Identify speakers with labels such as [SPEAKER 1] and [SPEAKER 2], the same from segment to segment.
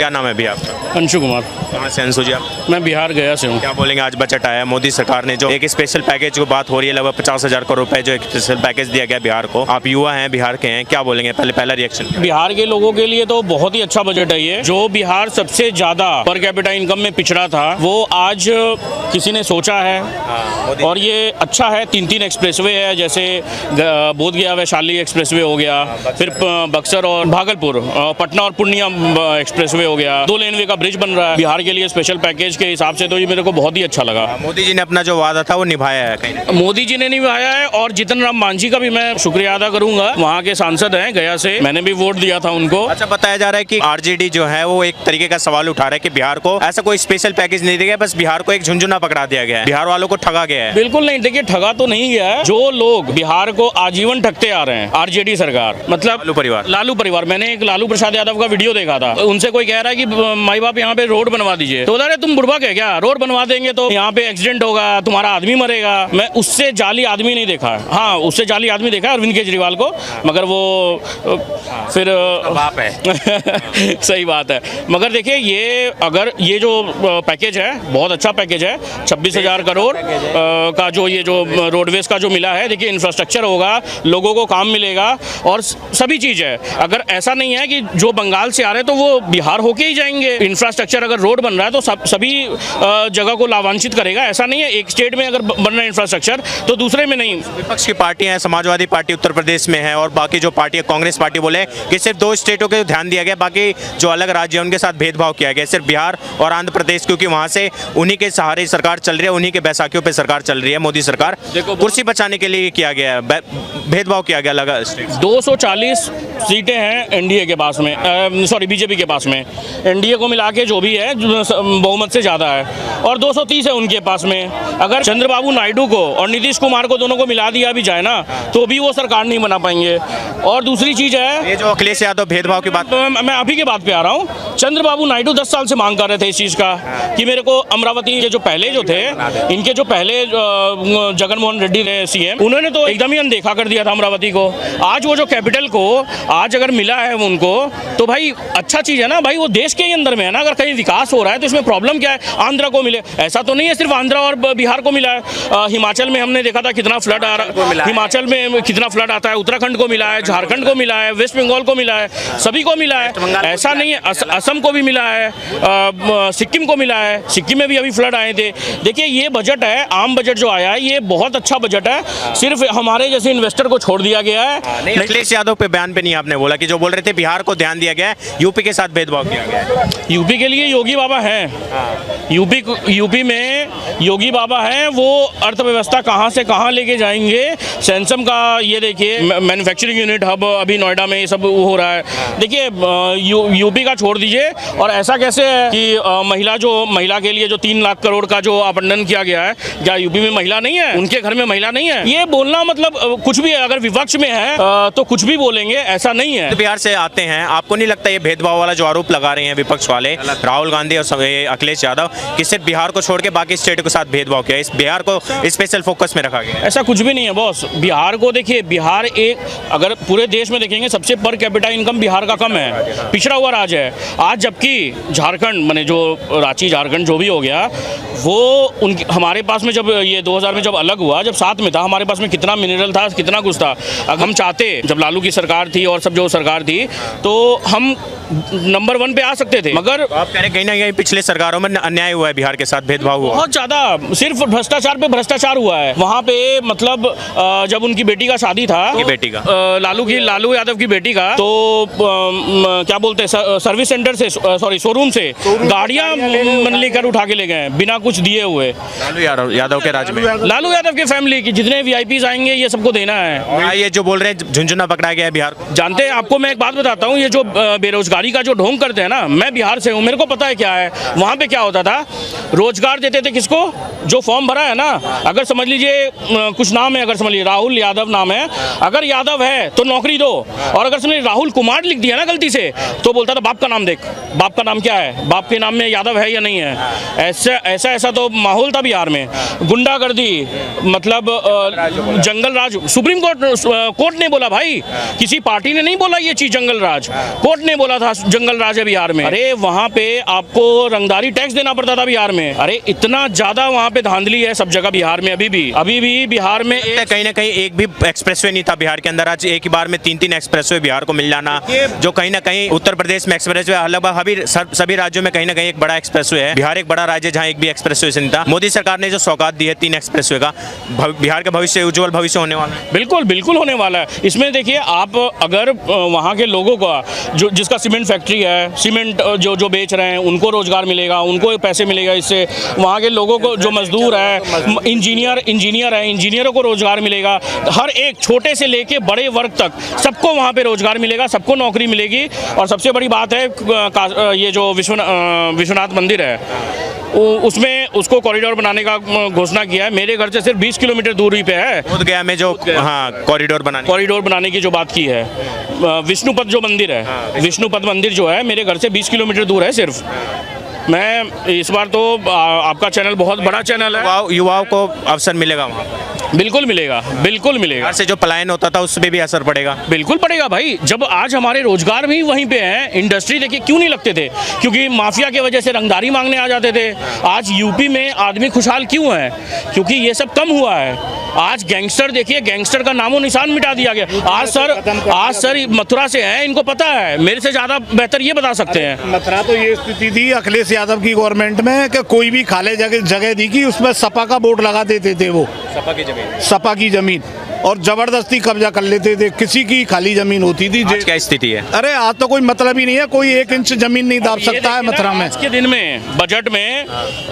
[SPEAKER 1] क्या नाम है अभी आपका?
[SPEAKER 2] अंशु कुमार।
[SPEAKER 1] कहाँ से अंशु जी आप?
[SPEAKER 2] मैं बिहार गया से हूँ।
[SPEAKER 1] क्या बोलेंगे, आज बजट आया, मोदी सरकार ने जो एक स्पेशल पैकेज की बात हो रही है, लगभग 50,000 करोड़ रुपए जो एक स्पेशल पैकेज दिया गया बिहार को। आप युवा हैं, बिहार के हैं, क्या बोलेंगे, पहला रिएक्शन?
[SPEAKER 2] बिहार के लोगों के लिए तो बहुत ही अच्छा बजट है ये। जो बिहार सबसे ज्यादा पर कैपिटा इनकम में पिछड़ा था वो आज किसी ने सोचा है और ये अच्छा है। 3 एक्सप्रेसवे है, जैसे बोध गया वैशाली एक्सप्रेसवे हो गया, फिर बक्सर और भागलपुर, पटना और पूर्णिया एक्सप्रेसवे हो गया, 2 लेनवे का ब्रिज बन रहा है। बिहार के लिए स्पेशल पैकेज के हिसाब से तो ये मेरे को बहुत ही अच्छा लगा।
[SPEAKER 1] मोदी जी ने अपना जो वादा था वो निभाया है कहीं?
[SPEAKER 2] मोदी जी ने निभाया है और जीतन राम मांझी का भी मैं शुक्रिया अदा करूंगा। वहाँ के सांसद हैं गया से, मैंने भी वोट दिया था उनको।
[SPEAKER 1] अच्छा, बताया जा रहा है कि आरजेडी जो है वो एक तरीके का सवाल उठा रहा है कि बिहार को ऐसा कोई स्पेशल पैकेज नहीं दिया गया, बस बिहार को एक झुंझुना पकड़ा दिया गया है, बिहार वालों को ठगा गया है।
[SPEAKER 2] बिल्कुल नहीं, देखिए ठगा तो नहीं गया है। जो लोग बिहार को आजीवन ठगते आ रहे हैं, आरजेडी सरकार, मतलब लालू परिवार। मैंने एक लालू प्रसाद यादव का वीडियो देखा था, उनसे कोई कह रहा है कि माई बाप यहाँ पे रोड बनवा दीजिए, तो अरे तुम बुढ़बा क्या, रोड बनवा देंगे तो यहाँ पे एक्सीडेंट होगा, तुम्हारा आदमी मरेगा। मैं उससे जाली आदमी नहीं देखा है। हाँ, उससे जाली आदमी देखा है अरविंद केजरीवाल को, मगर वो फिर बाप है सही बात है। मगर देखिए ये अगर ये जो पैकेज है बहुत अच्छा पैकेज है, 26,000 करोड़ का जो ये जो रोडवेज का जो मिला है। देखिए इंफ्रास्ट्रक्चर होगा, लोगों को काम मिलेगा और सभी चीज़ है। अगर ऐसा नहीं है कि जो बंगाल से आ रहे हैं तो वो बिहार होके ही जाएंगे। इंफ्रास्ट्रक्चर अगर रोड बन रहा है तो सभी जगह को लाभान्वित करेगा। ऐसा नहीं है एक स्टेट में अगर बन रहा है इंफ्रास्ट्रक्चर तो दूसरे में नहीं।
[SPEAKER 1] विपक्ष की पार्टियां हैं, समाजवादी पार्टी उत्तर प्रदेश में है और बाकी जो पार्टी कांग्रेस पार्टी बोले कि सिर्फ 2 स्टेटों के ध्यान दिया गया, बाकी जो अलग राज्य है उनके साथ भेदभाव किया गया, सिर्फ बिहार और आंध्र प्रदेश, क्योंकि वहां से उन्हीं के सहारे सरकार चल रही है, उन्हीं के बैसाखियों पे सरकार चल रही है। मोदी सरकार कुर्सी बचाने के लिए किया गया है, भेदभाव किया गया अलग स्टेट।
[SPEAKER 2] 240 सीटें हैं एनडीए के पास में, सॉरी बीजेपी के पास में। एनडीए को मिला के जो भी है बहुमत से ज़्यादा है और 230 है उनके पास में। अगर चंद्रबाबू नायडू को और नीतीश कुमार को दोनों को मिला दिया भी जाए ना तो भी वो सरकार नहीं बना पाएंगे। और दूसरी चीज़ है,
[SPEAKER 1] ये जो अखिलेश यादव भेदभाव की बात,
[SPEAKER 2] मैं अभी के बात पे आ रहा हूँ। चंद्रबाबू नायडू 10 साल से मांग कर रहे थे इस चीज़ का कि मेरे को अमरावती के जो पहले जो थे, इनके जो पहले जगन मोहन रेड्डी थे सीएम, उन्होंने तो एकदम ही अनदेखा कर दिया था अमरावती को। आज वो जो कैपिटल को आज अगर मिला है उनको तो भाई अच्छा चीज़ है ना भाई, वो देश के ही अंदर में है ना। अगर कहीं विकास हो रहा है तो इसमें प्रॉब्लम क्या है? आंध्र को मिले, ऐसा तो नहीं है सिर्फ आंध्र और बिहार को मिला है। हिमाचल में हमने देखा था कितना फ्लड आ रहा है, हिमाचल में कितना फ्लड आता है, उत्तराखंड को मिला है, झारखंड को मिला है, वेस्ट बंगाल को मिला है, सभी को मिला है। ऐसा नहीं है, असम को भी मिला है, सिक्किम को मिला है, सिक्किम में भी अभी फ्लड आए थे। देखिए ये बजट है, आम बजट जो आया है ये बहुत अच्छा बजट है, सिर्फ हमारे जैसे इन्वेस्टर को छोड़ दिया गया है।
[SPEAKER 1] अखिलेश यादव पे बयान पे नहीं आपने बोला कि जो बोल रहे थे बिहार को ध्यान दिया गया है, यूपी के साथ भेदभाव किया गया है?
[SPEAKER 2] यूपी के लिए योगी बाबा हैं, यूपी में योगी बाबा हैं, वो अर्थव्यवस्था कहाँ से कहाँ लेके जाएंगे। सैमसंग का ये देखिए मैन्युफैक्चरिंग यूनिट हब अभी नोएडा में ये सब हो रहा है। देखिए यूपी का छोड़ दीजिए। और ऐसा कैसे है कि महिला के लिए जो 3 लाख करोड़ का जो आवंटन किया गया है, क्या यूपी में महिला नहीं है? उनके घर में महिला नहीं है? ये बोलना मतलब कुछ भी है, अगर विपक्ष में है तो कुछ भी बोलेंगे, ऐसा नहीं है।
[SPEAKER 1] तो बिहार से आते हैं, आपको नहीं लगता ये भेदभाव वाला जो आरोप लगा रहे हैं विपक्ष वाले राहुल गांधी और अखिलेश यादव कि सिर्फ बिहार को छोड़ के बाकी स्टेट के साथ भेदभाव किया, इस बिहार को स्पेशल फोकस में रखा गया? ऐसा
[SPEAKER 2] कुछ भी नहीं है बॉस। बिहार को देखिए, बिहार एक अगर पूरे देश में देखेंगे सबसे पर कैपिटा इनकम बिहार का कम है, पिछड़ा हुआ राज्य है आज। जबकि झारखंड माने जो रांची झारखंड जो भी हो गया वो उनकी हमारे पास में जब ये 2000 में जब अलग हुआ, जब साथ में था, हमारे पास में कितना मिनरल था, कितना कुछ था। अगर हम चाहते, जब लालू की सरकार थी और सब जो सरकार थी, तो हम नंबर 1 पे आ सकते थे। मगर
[SPEAKER 1] आप कह रहे कहीं ना कहीं पिछले सरकारों में अन्याय हुआ है, बिहार के साथ भेदभाव हुआ
[SPEAKER 2] बहुत ज्यादा, सिर्फ भ्रष्टाचार पे भ्रष्टाचार हुआ है वहाँ पे। मतलब जब उनकी बेटी का शादी था,
[SPEAKER 1] बेटी का
[SPEAKER 2] लालू यादव की बेटी का, तो क्या बोलते हैं सर्विस सेंटर से, सॉरी शोरूम से गाड़ियाँ लेकर उठा के ले गए बिना कुछ दिए हुए।
[SPEAKER 1] लालू यादव के राज्य में,
[SPEAKER 2] लालू यादव की फैमिली की जितने वीआईपीज आएंगे ये सबको देना है।
[SPEAKER 1] ये जो बोल रहे हैं झुंझुना पकड़ा गया है बिहार को,
[SPEAKER 2] जानते हैं, आपको मैं एक बात बताता हूँ, ये जो बेरोजगारी का जो ढोंग करते हैं ना, मैं बिहार से हूँ, मेरे को पता है क्या है वहाँ पे क्या होता था। रोजगार देते थे किसको? जो फॉर्म भरा है ना, अगर समझ लीजिए कुछ नाम है, अगर समझ लीजिए राहुल यादव नाम है, अगर यादव है तो नौकरी दो, और अगर समझ राहुल कुमार लिख दिया ना गलती से तो बोलता था बाप का नाम देख, बाप का नाम क्या है, बाप के नाम में यादव है या नहीं है। ऐसा तो माहौल था बिहार में। गुंडागर्दी, मतलब जंगल राज, सुप्रीम कोर्ट ने बोला भाई, किसी पार्टी ने नहीं बोला ये चीज जंगल राज, कोर्ट ने बोला था जंगल राज है बिहार बिहार में। अरे वहाँ पे आपको रंगदारी टैक्स देना पड़ता था बिहार में। अरे इतना ज्यादा वहाँ पे धांधली है सब जगह बिहार में। अभी भी बिहार में
[SPEAKER 1] कहीं ना कहीं एक भी एक्सप्रेसवे नहीं था बिहार के अंदर। आज एक ही बार में 3-3 एक्सप्रेसवे बिहार को मिल जाना, जो कहीं ना कहीं उत्तर प्रदेश में एक्सप्रेसवे लगभग सभी राज्यों में कहीं ना कहीं एक बड़ा एक्सप्रेसवे है। बिहार एक बड़ा राज्य जहाँ एक भी एक्सप्रेसवे नहीं था। मोदी सरकार ने जो सौगात दी है 3 एक्सप्रेसवे का, बिहार का भविष्य उज्जवल भविष्य होने वाला है।
[SPEAKER 2] बिल्कुल होने वाला है। इसमें देखिए आप अगर वहाँ के लोगों का जो जिसका सीमेंट फैक्ट्री है, सीमेंट जो बेच रहे हैं उनको रोजगार मिलेगा, उनको पैसे मिलेगा इससे। वहाँ के लोगों को जो मजदूर है, इंजीनियर है, इंजीनियरों को रोजगार मिलेगा। हर एक छोटे से लेके बड़े वर्ग तक सबको वहाँ पे रोजगार मिलेगा, सबको नौकरी मिलेगी। और सबसे बड़ी बात है ये जो विश्वनाथ मंदिर है उसमें उसको कॉरिडोर बनाने का घोषणा किया है। मेरे घर से सिर्फ 20 किलोमीटर दूरी पे है
[SPEAKER 1] बोधगया में जो कॉरिडोर
[SPEAKER 2] बनाने की जो बात की है। विष्णुपद जो मंदिर है, विष्णुपद मंदिर जो है मेरे घर से 20 किलोमीटर दूर है सिर्फ। मैं इस बार तो आपका चैनल बहुत बड़ा चैनल है,
[SPEAKER 1] युवाओं को अवसर मिलेगा वहाँ।
[SPEAKER 2] बिल्कुल मिलेगा।
[SPEAKER 1] से जो पलायन होता था उस पर भी असर पड़ेगा।
[SPEAKER 2] बिल्कुल पड़ेगा भाई। जब आज हमारे रोजगार भी वहीं पे हैं, इंडस्ट्री देखिए क्यों नहीं लगते थे, क्योंकि माफिया की वजह से रंगदारी मांगने आ जाते थे। आज यूपी में आदमी खुशहाल क्यों है, क्योंकि ये सब कम हुआ है। आज गैंगस्टर देखिए, गैंगस्टर का नामो निशान मिटा दिया गया। आज सर मथुरा से हैं, इनको पता है, मेरे से ज्यादा बेहतर ये बता सकते हैं।
[SPEAKER 3] मथुरा तो ये स्थिति थी अखिलेश यादव की गवर्नमेंट में कि कोई भी खाली जगह दी कि उसमें सपा का बोर्ड लगा देते थे, वो सपा की जमीन, और जबरदस्ती कब्जा कर लेते थे। किसी की खाली जमीन होती थी।
[SPEAKER 1] आज क्या स्थिति है?
[SPEAKER 3] अरे आज तो कोई मतलब ही नहीं है, कोई 1 इंच जमीन नहीं दाब सकता है मथुरा में।
[SPEAKER 2] आज के दिन में बजट में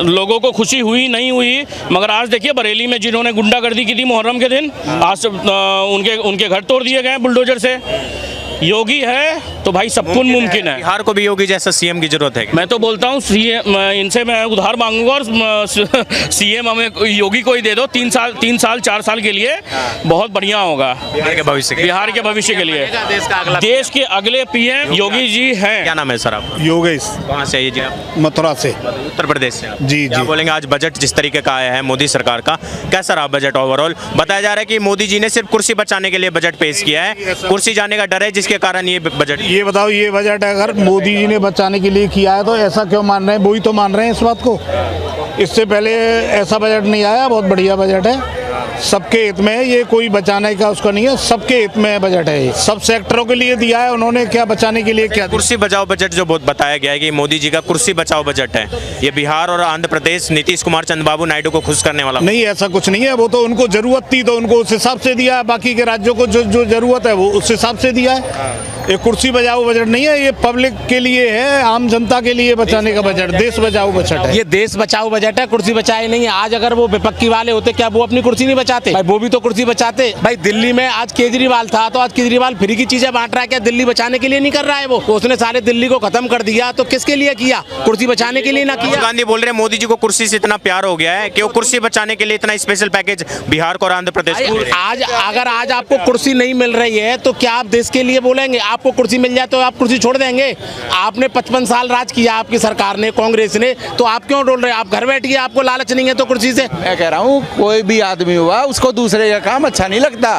[SPEAKER 2] लोगों को खुशी हुई नहीं हुई, मगर आज देखिए बरेली में जिन्होंने गुंडागर्दी की थी मुहर्रम के दिन, आज उनके घर तोड़ दिए गए बुलडोजर से। योगी है तो भाई सब कुछ मुमकिन है।
[SPEAKER 1] बिहार को भी योगी जैसा सीएम की जरूरत है।
[SPEAKER 2] मैं तो बोलता हूँ इनसे मैं उधार मांगूंगा और सीएम हमें योगी को ही दे दो 3 साल 4 साल के लिए, बहुत बढ़िया होगा बिहार के भविष्य के लिए। देश के अगले पीएम योगी जी हैं।
[SPEAKER 1] क्या नाम है सर आप?
[SPEAKER 3] योगेश।
[SPEAKER 1] कहाँ से आइए जी आप?
[SPEAKER 3] मथुरा से।
[SPEAKER 1] उत्तर प्रदेश से।
[SPEAKER 3] जी
[SPEAKER 1] क्या बोलेंगे आज बजट जिस तरीके का आया है मोदी सरकार का, कैसा रहा बजट ओवरऑल? बताया जा रहा है कि मोदी जी ने सिर्फ कुर्सी बचाने के लिए बजट पेश किया है, कुर्सी जाने का डर है जिसके कारण ये बजट।
[SPEAKER 3] ये बताओ, ये बजट अगर मोदी जी ने बचाने के लिए किया है तो ऐसा क्यों मान रहे हैं? वही तो मान रहे हैं इस बात को। इससे पहले ऐसा बजट नहीं आया, बहुत बढ़िया बजट है, सबके हित में है। ये कोई बचाने का उसका नहीं है, सबके हित में बजट है। ये सब सेक्टरों के लिए दिया है उन्होंने, क्या बचाने के लिए क्या?
[SPEAKER 1] कुर्सी बचाओ बजट जो बहुत बताया गया है कि मोदी जी का कुर्सी बचाओ बजट है, ये बिहार और आंध्र प्रदेश नीतीश कुमार चंद्रबाबू नायडू को खुश करने वाला
[SPEAKER 3] नहीं। ऐसा कुछ नहीं है, वो तो उनको जरूरत थी तो उनको उस हिसाब से दिया है, बाकी के राज्यों को जो जरूरत है वो उस हिसाब से दिया है। ये कुर्सी बचाओ बजट नहीं है, ये पब्लिक के लिए है, आम जनता के लिए बचाने का बजट, देश बचाओ बजट है।
[SPEAKER 4] ये देश बचाओ बजट है, कुर्सी बचाए नहीं है। आज अगर वो विपक्षी वाले होते क्या वो अपनी कुर्सी नहीं बचाते? भाई वो भी तो कुर्सी बचाते। भाई दिल्ली में आज केजरीवाल था तो आज केजरीवाल फ्री की चीजें बांट रहा है, क्या दिल्ली बचाने के लिए नहीं कर रहा है? वो तो उसने सारे दिल्ली को खत्म कर दिया, तो किसके लिए किया? कुर्सी बचाने के लिए ना किया।
[SPEAKER 1] गांधी बोल रहे हैं मोदी जी को कुर्सी से इतना प्यार हो गया है कि वो कुर्सी बचाने के लिए इतना स्पेशल पैकेज बिहार को और आंध्र प्रदेश को।
[SPEAKER 4] आज आपको कुर्सी नहीं मिल रही है तो क्या आप देश के लिए बोलेंगे? आपको कुर्सी मिल जाए तो आप कुर्सी छोड़ देंगे? आपने 55 साल राज किया आपकी सरकार ने, कांग्रेस ने, तो आप क्यों डोल रहे हैं? आप घर बैठिए, आपको लालच नहीं है तो कुर्सी से।
[SPEAKER 5] मैं कह रहा हूँ कोई भी आदमी हुआ उसको दूसरे का काम अच्छा नहीं लगता,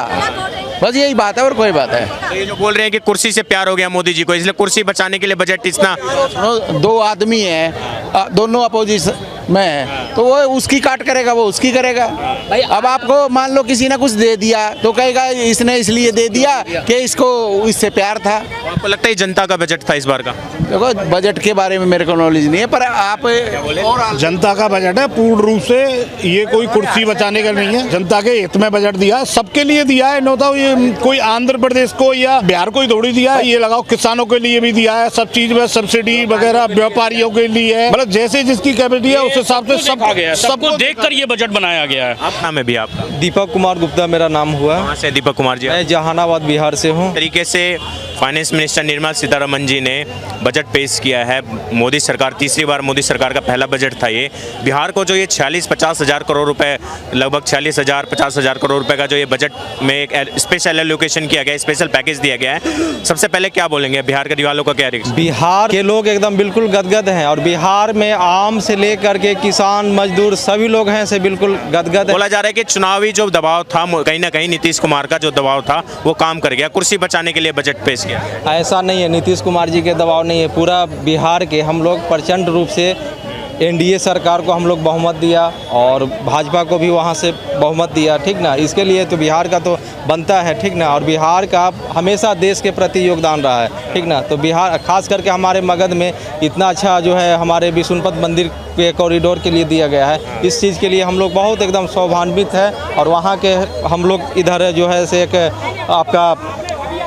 [SPEAKER 5] बस यही बात है और कोई बात है।
[SPEAKER 1] तो ये जो बोल रहे हैं कि कुर्सी से प्यार हो गया मोदी जी को, इसलिए कुर्सी बचाने के लिए बजट इतना।
[SPEAKER 5] 2 आदमी हैं, दोनों अपोजिशन में है, तो वो उसकी काट करेगा, वो उसकी करेगा। भाई अब आपको मान लो किसी ने कुछ दे दिया तो कहेगा इसने इसलिए दे दिया कि इसको इससे प्यार था।
[SPEAKER 1] आपको लगता है जनता का बजट था इस बार का?
[SPEAKER 5] देखो बजट के बारे में मेरे को नॉलेज नहीं है, पर आप
[SPEAKER 3] जनता का बजट है पूर्ण रूप से, ये कोई कुर्सी बचाने का नहीं है, जनता के हित में बजट दिया है, सबके लिए दिया है। नो तो ये कोई आंध्र प्रदेश को या बिहार को ही थोड़ी दिया है, ये लगाओ किसानों के लिए भी दिया है, सब चीज में सब्सिडी वगैरह व्यापारियों के लिए, मतलब जैसे जिसकी कैपेसिटी है उस हिसाब से
[SPEAKER 2] सबको देखकर ये बजट बनाया गया है।
[SPEAKER 1] आप नाम है भी आपका?
[SPEAKER 6] दीपक कुमार गुप्ता मेरा नाम हुआ।
[SPEAKER 1] कहाँ से दीपक कुमार जी?
[SPEAKER 6] मैं जहानाबाद बिहार से हूँ।
[SPEAKER 1] तरीके से फाइनेंस मिनिस्टर निर्मला सीतारमण जी ने बजट पेश किया है। मोदी सरकार, तीसरी बार मोदी सरकार का पहला बजट था ये। बिहार को जो ये 46-50 हज़ार करोड़ रुपए, लगभग 46,000-50 हज़ार करोड़ रुपए का जो ये बजट में एक स्पेशल एलोकेशन किया गया, स्पेशल पैकेज दिया गया है, सबसे पहले क्या बोलेंगे बिहार के वालों का क्या रिएक्शन?
[SPEAKER 6] बिहार के लोग एकदम बिल्कुल गदगद हैं और बिहार में आम से लेकर के किसान मजदूर सभी लोग हैं से बिल्कुल गदगद है।
[SPEAKER 1] बोला जा रहा है कि चुनावी जो दबाव था कहीं ना कहीं नीतीश कुमार का जो दबाव था वो काम कर गया, कुर्सी बचाने के लिए बजट पेश किया।
[SPEAKER 6] ऐसा नहीं है, नीतीश कुमार जी के दबाव नहीं है, पूरा बिहार के हम लोग प्रचंड रूप से एनडीए सरकार को हम लोग बहुमत दिया और भाजपा को भी वहाँ से बहुमत दिया, ठीक ना। इसके लिए तो बिहार का तो बनता है, ठीक ना। और बिहार का हमेशा देश के प्रति योगदान रहा है, ठीक ना। तो बिहार खास करके हमारे मगध में इतना अच्छा जो है हमारे विष्णुपद मंदिर के कॉरिडोर के लिए दिया गया है, इस चीज़ के लिए हम लोग बहुत एकदम सौभान्वित है। और वहाँ के हम लोग इधर जो है से एक आपका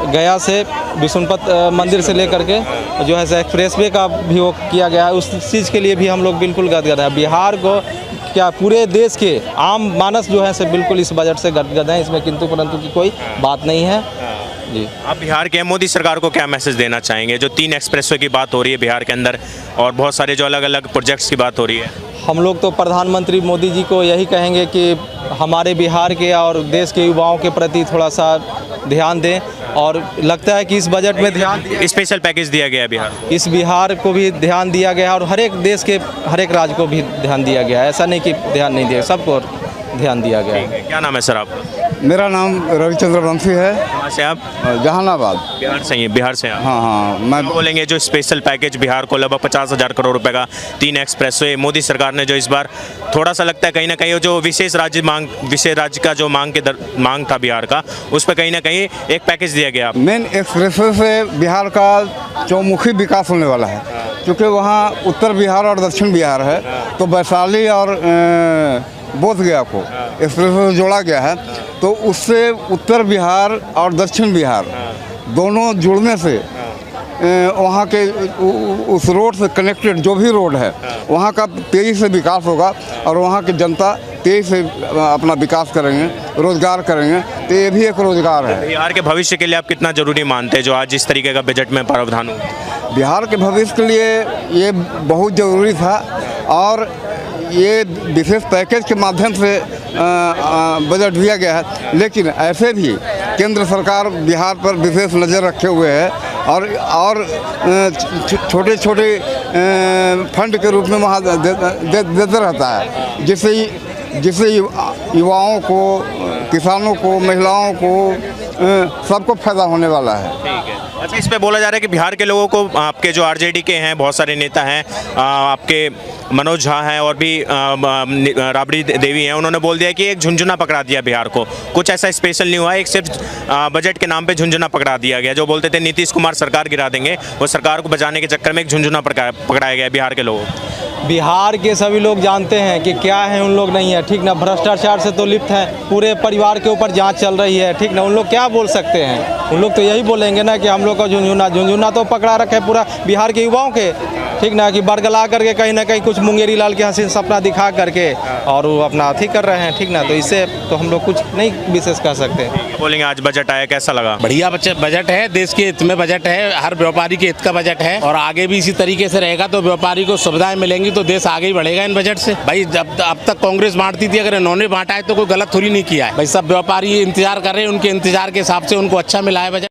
[SPEAKER 6] गया से विष्णुपद मंदिर से लेकर के जो है एक्सप्रेसवे का भी वो किया गया है, उस चीज़ के लिए भी हम लोग बिल्कुल गदगद हैं। बिहार को क्या पूरे देश के आम मानस जो है से बिल्कुल इस बजट से गदगद हैं, इसमें किंतु परंतु की कोई बात नहीं है जी।
[SPEAKER 1] आप बिहार के मोदी सरकार को क्या मैसेज देना चाहेंगे? जो 3 एक्सप्रेसवे की बात हो रही है बिहार के अंदर और बहुत सारे जो अलग अलग प्रोजेक्ट्स की बात हो रही है।
[SPEAKER 6] हम लोग तो प्रधानमंत्री मोदी जी को यही कहेंगे कि हमारे बिहार के और देश के युवाओं के प्रति थोड़ा सा ध्यान दें। और लगता है कि इस बजट में ध्यान
[SPEAKER 1] स्पेशल पैकेज दिया गया है बिहार को।
[SPEAKER 6] इस बिहार को भी ध्यान दिया गया और हर एक देश के हर एक राज्य को भी ध्यान दिया गया है। ऐसा नहीं कि ध्यान नहीं दिया, सबको ध्यान दिया गया है।
[SPEAKER 1] क्या नाम है सर आपका?
[SPEAKER 3] मेरा नाम रविचंद्र वंशी है।
[SPEAKER 1] कहाँ से आप?
[SPEAKER 3] जहानाबाद।
[SPEAKER 1] बिहार से ही? बिहार से आप?
[SPEAKER 3] हाँ, मैं
[SPEAKER 1] बोलेंगे जो स्पेशल पैकेज बिहार को लगभग 50,000 करोड़ रुपए का 3 एक्सप्रेसवे मोदी सरकार ने जो इस बार थोड़ा सा लगता है कहीं ना कहीं जो विशेष राज्य का जो मांग था बिहार का, उस पर कहीं ना कहीं एक पैकेज दिया गया।
[SPEAKER 3] मेन एक्सप्रेसवे से बिहार का चौमुखी विकास होने वाला है, क्योंकि वहाँ उत्तर बिहार और दक्षिण बिहार है, तो वैशाली और बोधगया को एक्सप्रेसवे से जोड़ा गया है। तो उससे उत्तर बिहार और दक्षिण बिहार दोनों जुड़ने से वहाँ के उस रोड से कनेक्टेड जो भी रोड है वहाँ का तेज़ी से विकास होगा और वहाँ की जनता तेज़ी से अपना विकास करेंगे, रोजगार करेंगे। तो ये भी एक रोजगार है।
[SPEAKER 1] बिहार के भविष्य के लिए आप कितना जरूरी मानते हैं जो आज इस तरीके का बजट में प्रावधान हुआ?
[SPEAKER 3] बिहार के भविष्य के लिए ये बहुत ज़रूरी था और ये विशेष पैकेज के माध्यम से बजट दिया गया है। लेकिन ऐसे भी केंद्र सरकार बिहार पर विशेष नज़र रखे हुए है और छोटे छोटे फंड के रूप में वहाँ देते रहता है, जिससे युवाओं को, किसानों को, महिलाओं को सबको फायदा होने वाला है।
[SPEAKER 1] अच्छा, इस पे बोला जा रहा है कि बिहार के लोगों को आपके जो आरजेडी के हैं बहुत सारे नेता हैं, आपके मनोज झा हैं और भी राबड़ी देवी हैं, उन्होंने बोल दिया कि एक झुंझुना पकड़ा दिया बिहार को। कुछ ऐसा स्पेशल नहीं हुआ, एक सिर्फ बजट के नाम पे झुंझुना पकड़ा दिया गया। जो बोलते थे नीतीश कुमार सरकार गिरा देंगे, वो सरकार को बचाने के चक्कर में एक झुंझुना पकड़ाया गया बिहार के लोगों को।
[SPEAKER 6] बिहार के सभी लोग जानते हैं कि क्या है, उन लोग नहीं है, ठीक ना। भ्रष्टाचार से तो लिप्त हैं, पूरे परिवार के ऊपर जांच चल रही है, ठीक ना। उन लोग क्या बोल सकते हैं? उन लोग तो यही बोलेंगे ना कि हम लोग का झुंझुना तो पकड़ा रखा है पूरा बिहार के युवाओं के, ठीक ना। कि बरगला करके कहीं ना कहीं कुछ मुंगेरी लाल के हसीन सपना दिखा करके और वो अपना अथी कर रहे हैं, ठीक ना। तो इससे तो हम लोग कुछ नहीं विशेष कह सकते।
[SPEAKER 1] बोलेंगे आज बजट आया, कैसा लगा?
[SPEAKER 4] बढ़िया बजट है, देश के हित में बजट है, हर व्यापारी के हित का बजट है और आगे भी इसी तरीके से रहेगा तो व्यापारी को सुविधाएं मिलेंगी तो देश आगे ही बढ़ेगा इन बजट से। भाई जब अब तक कांग्रेस बांटती थी, अगर इन्होंने बांटा है तो कोई गलत थोड़ी नहीं किया है। भाई सब व्यापारी इंतजार कर रहे हैं, उनके इंतजार के हिसाब से उनको अच्छा मिला है बजट।